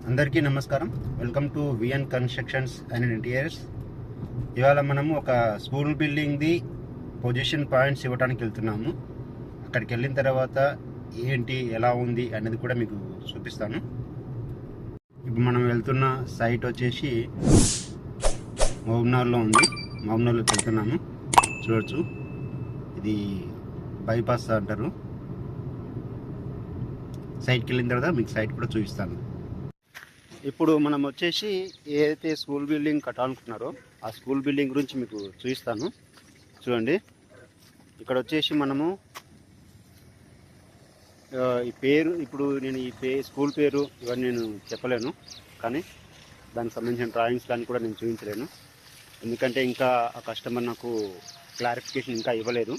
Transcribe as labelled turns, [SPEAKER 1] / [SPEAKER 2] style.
[SPEAKER 1] అందరికీ నమస్కారం. Welcome to VN constructions and interiors. ఇవాళ మనము ఒక స్కూల్ బిల్డింగ్ది పొజిషన్ పాయింట్స్ ఇవ్వడానికి వెళ్తున్నాము. అక్కడికి వెళ్ళిన తర్వాత ఏంటి ఎలా ఉంది అనేది కూడా మీకు చూపిస్తాను. ఇప్పుడు మనం వెళ్తున్న సైట్ వచ్చేసి మహబూబ్నగర్లో ఉంది. మహబూబ్నగర్లోకి వెళ్తున్నాము. చూడొచ్చు, ఇది బైపాస్ అంటారు. సైట్కి వెళ్ళిన తర్వాత మీకు సైట్ కూడా చూపిస్తాను. ఇప్పుడు మనం వచ్చేసి ఏదైతే స్కూల్ బిల్డింగ్ కట్టాలనుకున్నారో ఆ స్కూల్ బిల్డింగ్ గురించి మీకు చూపిస్తాను. చూడండి, ఇక్కడ వచ్చేసి మనము ఈ పేరు, ఇప్పుడు నేను స్కూల్ పేరు ఇవన్నీ నేను చెప్పలేను, కానీ దానికి సంబంధించిన డ్రాయింగ్స్ కానీ కూడా నేను చూపించలేను. ఎందుకంటే ఇంకా ఆ కస్టమర్ నాకు క్లారిఫికేషన్ ఇంకా ఇవ్వలేదు.